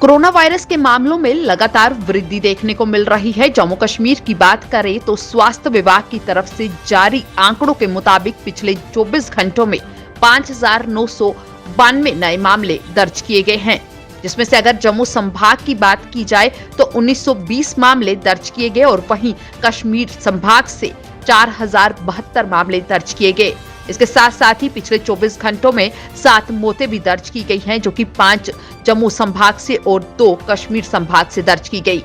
Corona virus के मामलों में लगातार वृद्धि देखने को मिल रही है। जम्मू कश्मीर की बात करें तो स्वास्थ्य विभाग की तरफ से जारी आंकड़ों के मुताबिक पिछले 24 घंटों में 5,992 नए मामले दर्ज किए गए हैं, जिसमें से अगर जम्मू संभाग की बात की जाए तो 1920 मामले दर्ज किए गए और वहीं कश्मीर संभाग से 4,072 मामले दर्ज किए गए। इसके साथ साथ ही पिछले 24 घंटों में 7 मौतें भी दर्ज की गई हैं, जो कि 5 जम्मू संभाग से और 2 कश्मीर संभाग से दर्ज की गई।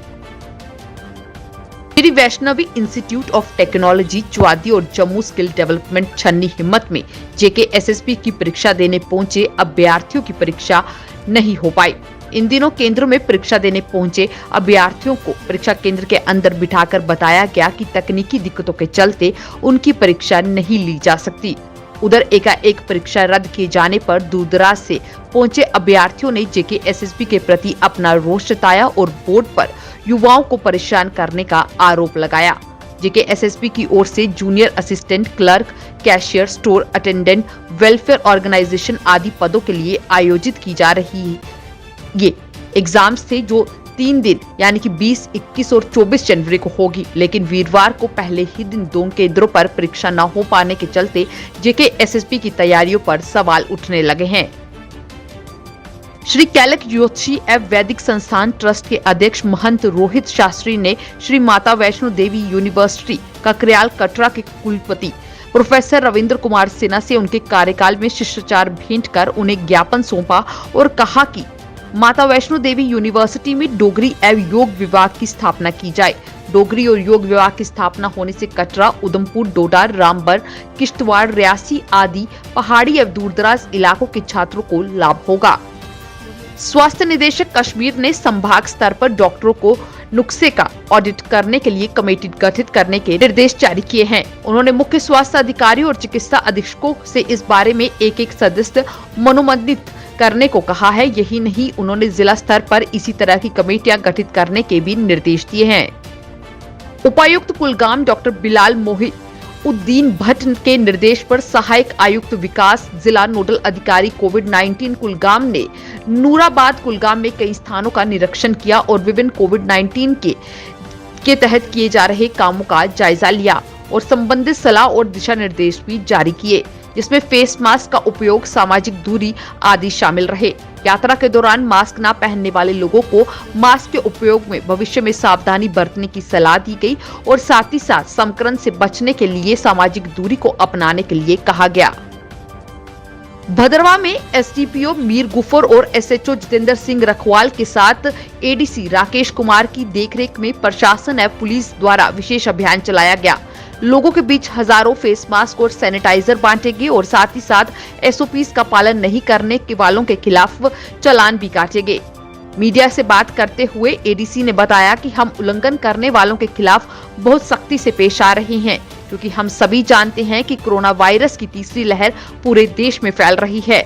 Shri Vaishnavi institute of technology Chuadi और जम्मू स्किल डेवलपमेंट छन्नी हिम्मत में JKSSB की परीक्षा देने पहुंचे अभ्यर्थियों की परीक्षा नहीं हो पाई। इन दिनों केंद्रों में परीक्षा देने पहुंचे अभ्यर्थियों को परीक्षा केंद्र के अंदर बिठाकर बताया गया कि तकनीकी दिक्कतों के चलते उनकी परीक्षा नहीं ली जा सकती। उधर एकाएक परीक्षा रद्द किए जाने पर दूरदराज से पहुंचे अभ्यर्थियों ने JKSSB के प्रति अपना रोष जताया और बोर्ड पर युवाओं को परेशान करने का आरोप लगाया। JKSSB की ओर से junior assistant, clerk, cashier, store attendant, welfare organisation आदि पदों के लिए आयोजित की जा रही ये एग्जाम्स थे, जो 3 दिन यानी कि 20, 21 और 24 जनवरी को होगी। लेकिन वीरवार को पहले ही दिन 2 केंद्रों पर परीक्षा न हो पाने के चलते JKSSB की तैयारियों पर सवाल उठने लगे हैं। श्री कैलक ज्योतिषी एवं वैदिक संस्थान ट्रस्ट के अध्यक्ष महंत रोहित शास्त्री ने श्री माता वैष्णो देवी यूनिवर्सिटी ककरयाल कटरा के कुलपति प्रोफेसर रविंद्र कुमार सिन्हा से उनके कार्यकाल में शिष्टाचार भेंट कर उन्हें ज्ञापन सौंपा और कहा कि माता वैष्णो देवी यूनिवर्सिटी में डोगरी एवं योग विभाग की स्थापना की जाए। डोगरी और योग विभाग की स्थापना होने से कटरा, उधमपुर, डोडा, रामबन, किश्तवाड़, रियासी आदि पहाड़ी एवं दूरदराज इलाकों के छात्रों को लाभ होगा। स्वास्थ्य निदेशक कश्मीर ने संभाग स्तर पर डॉक्टरों को नुस्खे का ऑडिट करने के लिए कमेटी गठित करने के निर्देश जारी किए हैं। उन्होंने मुख्य स्वास्थ्य अधिकारियों और चिकित्सा अधीक्षकों से इस बारे में एक सदस्य मनोमंडित करने को कहा है। यही नहीं, उन्होंने जिला स्तर पर इसी तरह की कमेटियां गठित करने के भी निर्देश दिए हैं। उपायुक्त कुलगाम डॉक्टर बिलाल मोहिउद्दीन भट्ट के निर्देश पर सहायक आयुक्त विकास, जिला नोडल अधिकारी कोविड-19 कुलगाम ने नूराबाद कुलगाम में कई स्थानों का निरीक्षण किया और विभिन्न कोविड-19 के तहत किए जा रहे कामों का जायजा लिया और संबंधित सलाह और दिशा निर्देश भी जारी किए, जिसमें फेस मास्क का उपयोग, सामाजिक दूरी आदि शामिल रहे। यात्रा के दौरान मास्क न पहनने वाले लोगों को मास्क के उपयोग में भविष्य में सावधानी बरतने की सलाह दी गई और साथ ही साथ संक्रमण से बचने के लिए सामाजिक दूरी को अपनाने के लिए कहा गया। भदरवा में SDPO मीर गुफर और SHO जितेंद्र सिंह रखवाल के साथ ADC राकेश कुमार की देखरेख में प्रशासन एवं पुलिस द्वारा विशेष अभियान चलाया गया। लोगों के बीच हजारों फेस मास्क और सैनिटाइजर बांटे गए और साथ ही साथ SOPs का पालन नहीं करने के वालों के खिलाफ चालान भी काटे गए। मीडिया से बात करते हुए ADC ने बताया कि हम उल्लंघन करने वालों के खिलाफ बहुत सख्ती से पेश आ रहे हैं, क्योंकि हम सभी जानते हैं कि कोरोना वायरस की तीसरी लहर पूरे देश में फैल रही है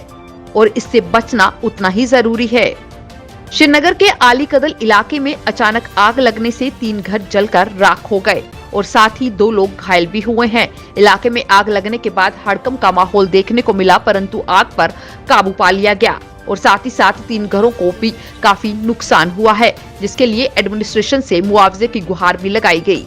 और इससे बचना उतना ही जरूरी है। श्रीनगर के आली कदल इलाके में अचानक आग लगने से 3 घर जलकर राख हो गए और साथ ही 2 लोग घायल भी हुए हैं। इलाके में आग लगने के बाद हड़कंप का माहौल देखने को मिला, परंतु आग पर काबू पा लिया गया और साथ ही साथ 3 घरों को भी काफी नुकसान हुआ है, जिसके लिए एडमिनिस्ट्रेशन से मुआवजे की गुहार भी लगाई गई।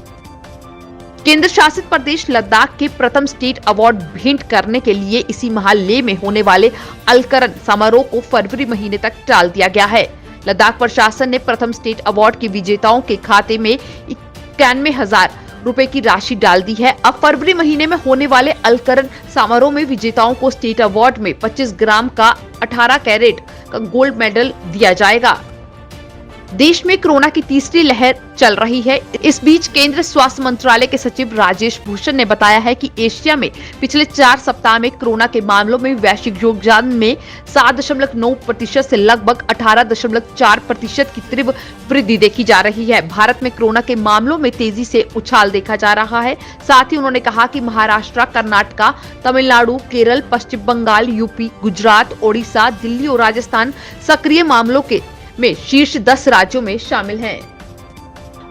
केंद्र शासित प्रदेश लद्दाख के प्रथम स्टेट अवार्ड भेंट करने के लिए इसी माह लेह में होने वाले अलकरन समारोह को फरवरी महीने तक टाल दिया गया है। लद्दाख प्रशासन ने प्रथम स्टेट अवार्ड के विजेताओं के खाते में 91,000 रुपए की राशि डाल दी है। अब फरवरी महीने में होने वाले अलकरन समारोह में विजेताओं को स्टेट अवार्ड में 25 ग्राम का 18 कैरेट का गोल्ड मेडल दिया जाएगा। देश में कोरोना की तीसरी लहर चल रही है। इस बीच केंद्र स्वास्थ्य मंत्रालय के सचिव राजेश भूषण ने बताया है कि एशिया में पिछले 4 सप्ताह में कोरोना के मामलों में वैश्विक योगदान में 7.9% से लगभग 18.4% की तीव्र वृद्धि देखी जा रही है। भारत में कोरोना के मामलों में तेजी से उछाल देखा जा रहा है। साथ ही उन्होंने कहा कि महाराष्ट्र, कर्नाटक, तमिलनाडु, केरल, पश्चिम बंगाल, यूपी, गुजरात, ओडिशा, दिल्ली और राजस्थान सक्रिय मामलों के में शीर्ष 10 राज्यों में शामिल हैं।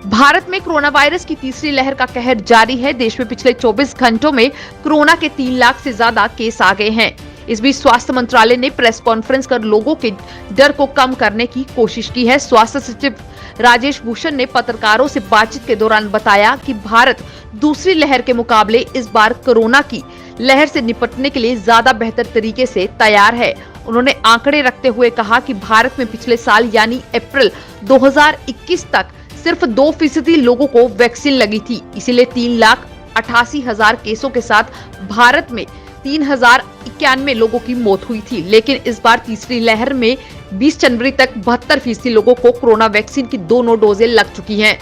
भारत में कोरोना वायरस की तीसरी लहर का कहर जारी है। देश में पिछले 24 घंटों में कोरोना के 3 लाख से ज्यादा केस आ गए हैं। इस बीच स्वास्थ्य मंत्रालय ने प्रेस कॉन्फ्रेंस कर लोगों के डर को कम करने की कोशिश की है। स्वास्थ्य सचिव राजेश भूषण ने पत्रकारों से बातचीत के दौरान बताया कि भारत दूसरी लहर के मुकाबले इस बार कोरोना की लहर से निपटने के लिए ज्यादा बेहतर तरीके से तैयार है। उन्होंने आंकड़े रखते हुए कहा कि भारत में पिछले साल यानी अप्रैल 2021 तक सिर्फ 2% लोगों को वैक्सीन लगी थी। इसीलिए 3,88,000 केसों के साथ भारत में 3,091 लोगों की मौत हुई थी। लेकिन इस बार तीसरी लहर में 20 जनवरी तक 72% लोगों को कोरोना वैक्सीन की दोनों डोजें लग चुकी हैं।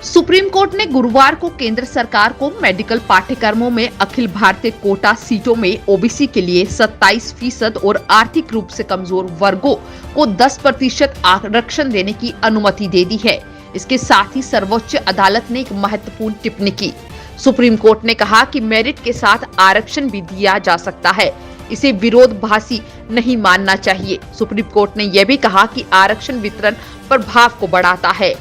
सुप्रीम कोर्ट ने गुरुवार को केंद्र सरकार को मेडिकल पाठ्यक्रमों में अखिल भारतीय कोटा सीटों में ओबीसी के लिए 27% और आर्थिक रूप से कमजोर वर्गों को 10% आरक्षण देने की अनुमति दे दी है। इसके साथ ही सर्वोच्च अदालत ने एक महत्वपूर्ण टिप्पणी की। सुप्रीम कोर्ट ने कहा कि मेरिट के साथ आरक्षण भी दिया जा सकता है, इसे विरोधाभासी नहीं मानना चाहिए। सुप्रीम कोर्ट ने यह भी कहा कि आरक्षण वितरण प्रभाव को बढ़ाता है।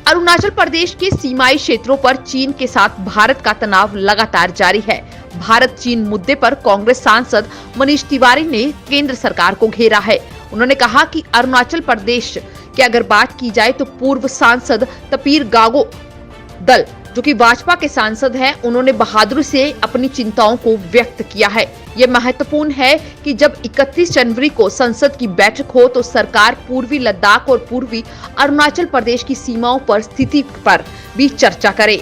अरुणाचल प्रदेश के सीमाई क्षेत्रों पर चीन के साथ भारत का तनाव लगातार जारी है। भारत चीन मुद्दे पर कांग्रेस सांसद मनीष तिवारी ने केंद्र सरकार को घेरा है। उन्होंने कहा कि अरुणाचल प्रदेश की अगर बात की जाए तो पूर्व सांसद तपीर गागो दल जो कि भाजपा के सांसद हैं, उन्होंने बहादुरी से अपनी चिंताओं को व्यक्त किया है। यह महत्वपूर्ण है कि जब 31 जनवरी को संसद की बैठक हो तो सरकार पूर्वी लद्दाख और पूर्वी अरुणाचल प्रदेश की सीमाओं पर स्थिति पर भी चर्चा करे।